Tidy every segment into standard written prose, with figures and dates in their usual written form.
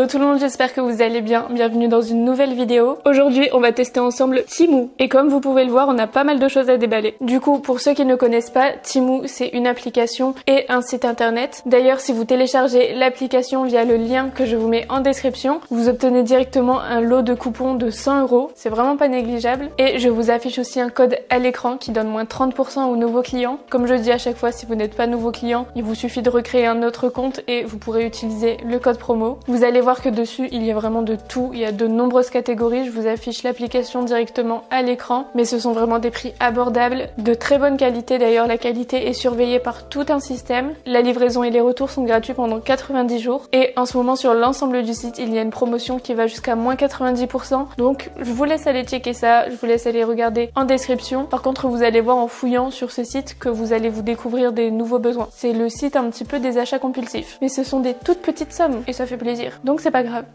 Hello tout le monde, j'espère que vous allez bien. Bienvenue dans une nouvelle vidéo. Aujourd'hui, on va tester ensemble Temu. Et comme vous pouvez le voir, on a pas mal de choses à déballer. Du coup, pour ceux qui ne connaissent pas, Temu, c'est une application et un site internet. D'ailleurs, si vous téléchargez l'application via le lien que je vous mets en description, vous obtenez directement un lot de coupons de 100 €. C'est vraiment pas négligeable. Et je vous affiche aussi un code à l'écran qui donne moins 30% aux nouveaux clients. Comme je dis à chaque fois, si vous n'êtes pas nouveau client, il vous suffit de recréer un autre compte et vous pourrez utiliser le code promo. Vous allez voir que dessus, il y a vraiment de tout. Il y a de nombreuses catégories. Je vous affiche l'application directement à l'écran. Mais ce sont vraiment des prix abordables, de très bonne qualité. D'ailleurs, la qualité est surveillée par tout un système. La livraison et les retours sont gratuits pendant 90 jours. Et en ce moment, sur l'ensemble du site, il y a une promotion qui va jusqu'à moins 90%. Donc, je vous laisse aller checker ça. Je vous laisse aller regarder en description. Par contre, vous allez voir en fouillant sur ce site que vous allez vous découvrir des nouveaux besoins. C'est le site un petit peu des achats compulsifs. Mais ce sont des toutes petites sommes et ça fait plaisir. Donc c'est pas grave.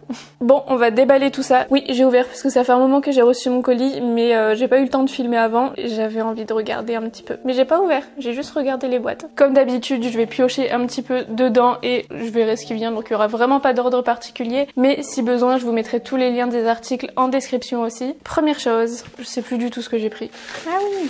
Bon, on va déballer tout ça. Oui, j'ai ouvert parce que ça fait un moment que j'ai reçu mon colis, mais j'ai pas eu le temps de filmer avant. J'avais envie de regarder un petit peu. Mais j'ai pas ouvert, j'ai juste regardé les boîtes. Comme d'habitude, je vais piocher un petit peu dedans et je verrai ce qui vient. Donc il y aura vraiment pas d'ordre particulier. Mais si besoin, je vous mettrai tous les liens des articles en description aussi. Première chose, je sais plus du tout ce que j'ai pris. Ah oui!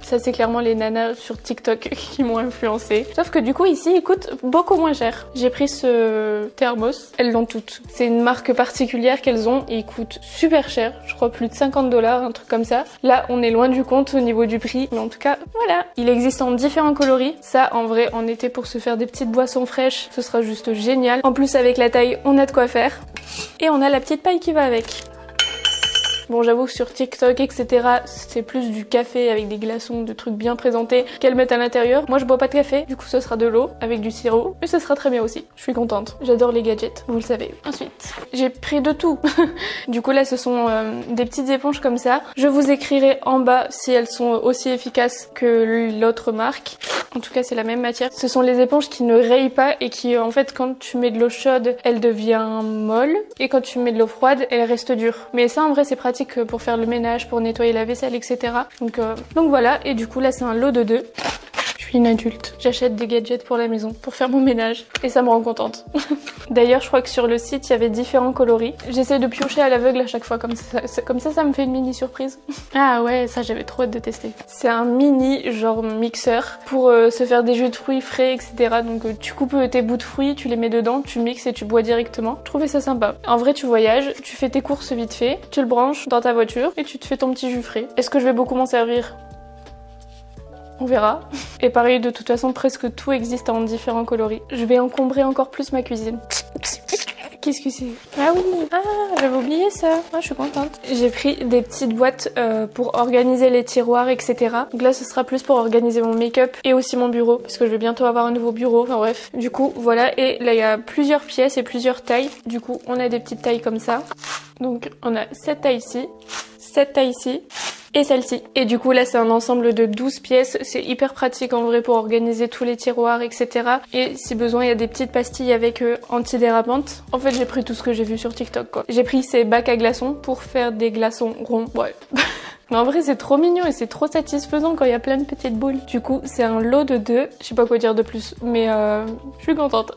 Ça c'est clairement les nanas sur TikTok qui m'ont influencé. Sauf que du coup ici il coûte beaucoup moins cher. J'ai pris ce thermos, elles l'ont toutes. C'est une marque particulière qu'elles ont et il coûte super cher. Je crois plus de 50 $, un truc comme ça. Là on est loin du compte au niveau du prix. Mais en tout cas voilà. Il existe en différents coloris. Ça en vrai en été pour se faire des petites boissons fraîches, ce sera juste génial. En plus avec la taille on a de quoi faire. Et on a la petite paille qui va avec. Bon, j'avoue que sur TikTok, etc., c'est plus du café avec des glaçons, de trucs bien présentés qu'elles mettent à l'intérieur. Moi, je bois pas de café, du coup, ce sera de l'eau avec du sirop. Et ce sera très bien aussi. Je suis contente. J'adore les gadgets, vous le savez. Ensuite, j'ai pris de tout. Du coup, là, ce sont des petites éponges comme ça. Je vous écrirai en bas si elles sont aussi efficaces que l'autre marque. En tout cas, c'est la même matière. Ce sont les éponges qui ne rayent pas et qui, en fait, quand tu mets de l'eau chaude, elle devient molle. Et quand tu mets de l'eau froide, elle reste dure. Mais ça, en vrai, c'est pratique pour faire le ménage, pour nettoyer la vaisselle, etc. Donc voilà, et du coup là c'est un lot de 2. Je suis une adulte. J'achète des gadgets pour la maison, pour faire mon ménage. Et ça me rend contente. D'ailleurs, je crois que sur le site, il y avait différents coloris. J'essaie de piocher à l'aveugle à chaque fois, comme ça me fait une mini surprise. Ah ouais, ça j'avais trop hâte de tester. C'est un mini genre mixeur pour se faire des jus de fruits frais, etc. Donc tu coupes tes bouts de fruits, tu les mets dedans, tu mixes et tu bois directement. Je trouvais ça sympa. En vrai, tu voyages, tu fais tes courses vite fait, tu le branches dans ta voiture et tu te fais ton petit jus frais. Est-ce que je vais beaucoup m'en servir ? On verra. Et pareil, de toute façon, presque tout existe en différents coloris. Je vais encombrer encore plus ma cuisine. Qu'est-ce que c'est? Ah oui! Ah, j'avais oublié ça. Ah, je suis contente. J'ai pris des petites boîtes pour organiser les tiroirs, etc. Donc là, ce sera plus pour organiser mon make-up et aussi mon bureau, parce que je vais bientôt avoir un nouveau bureau. Enfin bref. Du coup, voilà. Et là, il y a plusieurs pièces et plusieurs tailles. Du coup, on a des petites tailles comme ça. Donc, on a cette taille ici, cette taille ici. Et celle-ci. Et du coup là c'est un ensemble de 12 pièces, c'est hyper pratique en vrai pour organiser tous les tiroirs, etc. Et si besoin il y a des petites pastilles avec antidérapantes. En fait j'ai pris tout ce que j'ai vu sur TikTok quoi. J'ai pris ces bacs à glaçons pour faire des glaçons ronds, ouais. Mais en vrai c'est trop mignon et c'est trop satisfaisant quand il y a plein de petites boules. Du coup c'est un lot de 2, je sais pas quoi dire de plus, mais je suis contente.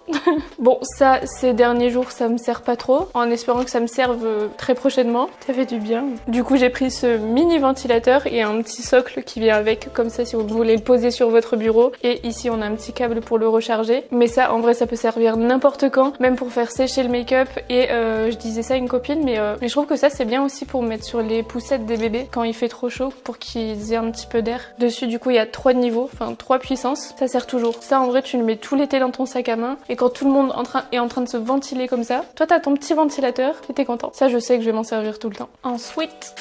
Bon ça ces derniers jours ça me sert pas trop, en espérant que ça me serve très prochainement. Ça fait du bien. Du coup j'ai pris ce mini ventilateur et un petit socle qui vient avec, comme ça si vous voulez le poser sur votre bureau. Et ici on a un petit câble pour le recharger. Mais ça en vrai ça peut servir n'importe quand, même pour faire sécher le make-up. Et je disais ça à une copine, mais je trouve que ça c'est bien aussi pour mettre sur les poussettes des bébés quand il fait trop chaud, pour qu'ils aient un petit peu d'air. Dessus du coup il y a 3 niveaux, enfin 3 puissances, ça sert toujours. Ça en vrai tu le mets tout l'été dans ton sac à main et quand tout le monde est en train de se ventiler comme ça, toi t'as ton petit ventilateur et t'es content. Ça je sais que je vais m'en servir tout le temps. Ensuite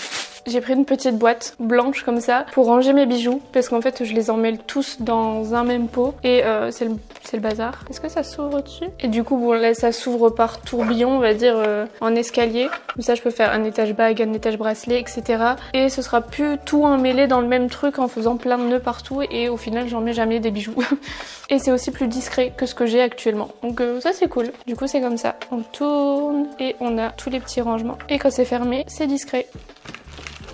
j'ai pris une petite boîte blanche comme ça pour ranger mes bijoux parce qu'en fait je les emmêle tous dans un même pot et c'est le bazar. Est-ce que ça s'ouvre dessus? Et du coup bon là ça s'ouvre par tourbillon on va dire en escalier. Comme ça je peux faire un étage bague, un étage bracelet, etc. Et ce sera plus tout emmêlé dans le même truc en faisant plein de nœuds partout et au final j'en mets jamais des bijoux. Et c'est aussi plus discret que ce que j'ai actuellement. Donc ça c'est cool. Du coup c'est comme ça. On tourne et on a tous les petits rangements. Et quand c'est fermé c'est discret.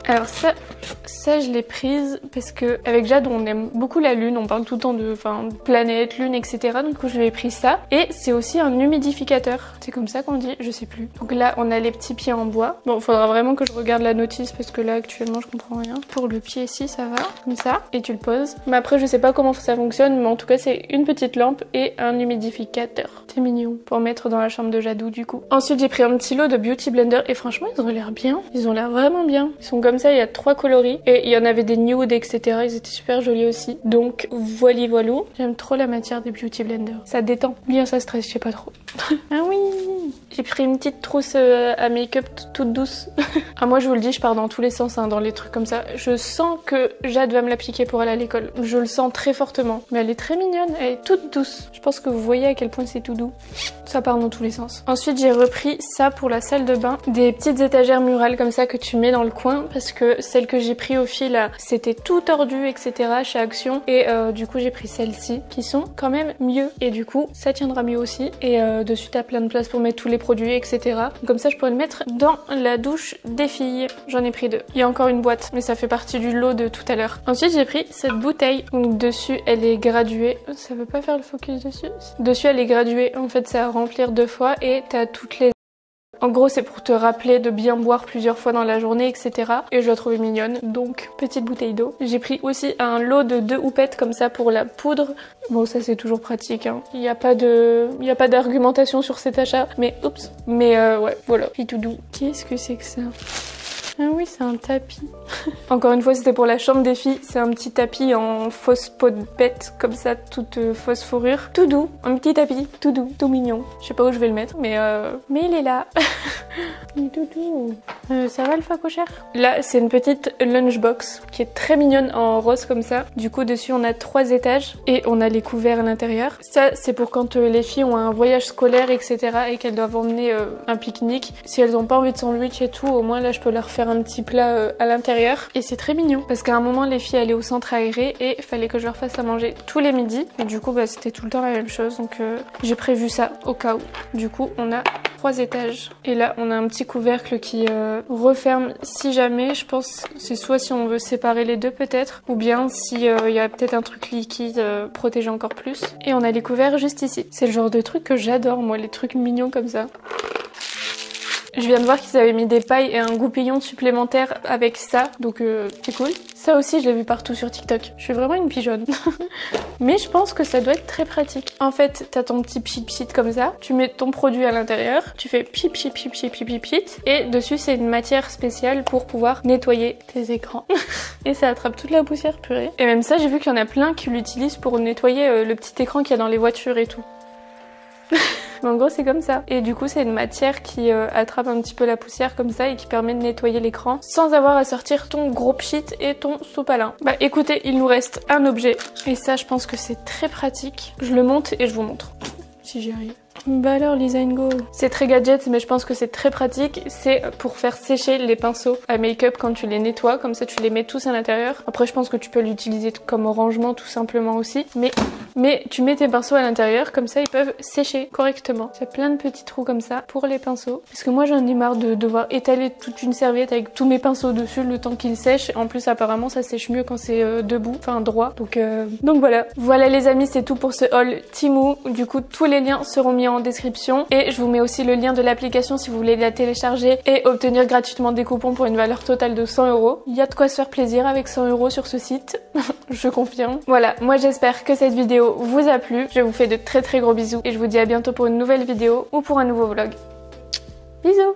Alors ça je l'ai prise parce que avec Jade on aime beaucoup la lune, on parle tout le temps de planète, lune, etc. Donc du coup je lui ai pris ça. Et c'est aussi un humidificateur. C'est comme ça qu'on dit, je sais plus. Donc là on a les petits pieds en bois. Bon, faudra vraiment que je regarde la notice parce que là actuellement je comprends rien. Pour le pied ici ça va, comme ça. Et tu le poses. Mais après je sais pas comment ça fonctionne, mais en tout cas c'est une petite lampe et un humidificateur. C'est mignon pour mettre dans la chambre de Jadou du coup. Ensuite j'ai pris un petit lot de Beauty Blender et franchement ils ont l'air bien. Ils ont l'air vraiment bien. Ils sont comme ça, il y a 3 coloris et il y en avait des nude, etc. Ils étaient super jolis aussi. Donc voilà. J'aime trop la matière des Beauty Blender. Ça détend. Bien ça stresse, je sais pas trop. Ah oui. J'ai pris une petite trousse à make-up toute douce. Ah moi je vous le dis, je pars dans tous les sens dans les trucs comme ça. Je sens que Jade va me l'appliquer pour aller à l'école. Je le sens très fortement. Mais elle est très mignonne, elle est toute douce. Je pense que vous voyez à quel point c'est tout doux. Ça part dans tous les sens. Ensuite j'ai repris ça pour la salle de bain. Des petites étagères murales comme ça que tu mets dans le coin parce que celle que j'ai pris au fil c'était tout tordu, etc. chez Action. Et du coup j'ai pris celles-ci qui sont quand même mieux. Et du coup ça tiendra mieux aussi. Et dessus t'as plein de place pour mettre tous les produits, etc. Comme ça je pourrais le mettre dans la douche des filles. J'en ai pris 2. Il y a encore une boîte mais ça fait partie du lot de tout à l'heure. Ensuite j'ai pris cette bouteille. Donc dessus elle est graduée. Ça veut pas faire le focus dessus. Dessus elle est graduée. En fait c'est à remplir 2 fois et t'as toutes les... En gros c'est pour te rappeler de bien boire plusieurs fois dans la journée, etc. Et je la trouvais mignonne, donc petite bouteille d'eau. J'ai pris aussi un lot de 2 houpettes comme ça pour la poudre. Bon ça c'est toujours pratique, hein. Il n'y a pas d'argumentation sur cet achat, mais oups. Mais ouais, voilà, puis tout doux. Qu'est-ce que c'est que ça ? Ah oui, c'est un tapis. Encore une fois, c'était pour la chambre des filles. C'est un petit tapis en fausse peau de bête, comme ça, toute fausse fourrure. Tout doux, un petit tapis, tout doux, tout mignon. Je sais pas où je vais le mettre, mais il est là. Il est tout doux. Ça va le facochère ? Là, c'est une petite lunchbox qui est très mignonne en rose comme ça. Du coup, dessus, on a 3 étages et on a les couverts à l'intérieur. Ça, c'est pour quand les filles ont un voyage scolaire, etc. et qu'elles doivent emmener un pique-nique. Si elles ont pas envie de sandwich et tout, au moins là, je peux leur faire un petit plat à l'intérieur. Et c'est très mignon parce qu'à un moment, les filles allaient au centre aéré et il fallait que je leur fasse à manger tous les midis. Et du coup, bah, c'était tout le temps la même chose. Donc, j'ai prévu ça au cas où. Du coup, on a 3 étages. Et là, on a un petit couvercle qui referme si jamais. Je pense c'est soit si on veut séparer les deux peut-être, ou bien si y a peut-être un truc liquide protégé encore plus. Et on a les couverts juste ici. C'est le genre de truc que j'adore, moi, les trucs mignons comme ça. Je viens de voir qu'ils avaient mis des pailles et un goupillon supplémentaire avec ça, donc c'est cool. Ça aussi, je l'ai vu partout sur TikTok. Je suis vraiment une pigeonne. Mais je pense que ça doit être très pratique. En fait, t'as ton petit pchit comme ça, tu mets ton produit à l'intérieur, tu fais pchit, et dessus, c'est une matière spéciale pour pouvoir nettoyer tes écrans. Et ça attrape toute la poussière, purée. Et même ça, j'ai vu qu'il y en a plein qui l'utilisent pour nettoyer le petit écran qu'il y a dans les voitures et tout. Mais en gros c'est comme ça. Et du coup c'est une matière qui attrape un petit peu la poussière comme ça et qui permet de nettoyer l'écran sans avoir à sortir ton gros pchit et ton sopalin. Bah écoutez, il nous reste un objet et ça je pense que c'est très pratique. Je le monte et je vous montre si j'y arrive. Bah alors Lisa Go. C'est très gadget mais je pense que c'est très pratique. C'est pour faire sécher les pinceaux à make-up quand tu les nettoies. Comme ça tu les mets tous à l'intérieur. Après je pense que tu peux l'utiliser comme rangement tout simplement aussi. Mais tu mets tes pinceaux à l'intérieur. Comme ça ils peuvent sécher correctement. Il y a plein de petits trous comme ça pour les pinceaux. Parce que moi j'en ai marre de devoir étaler toute une serviette avec tous mes pinceaux dessus le temps qu'ils sèchent. En plus apparemment ça sèche mieux quand c'est debout. Enfin droit. Donc voilà. Voilà les amis, c'est tout pour ce haul Temu. Du coup tous les liens seront mis en description et je vous mets aussi le lien de l'application si vous voulez la télécharger et obtenir gratuitement des coupons pour une valeur totale de 100 €. Il y a de quoi se faire plaisir avec 100 € sur ce site, je confirme. Voilà, moi j'espère que cette vidéo vous a plu. Je vous fais de très gros bisous et je vous dis à bientôt pour une nouvelle vidéo ou pour un nouveau vlog. Bisous!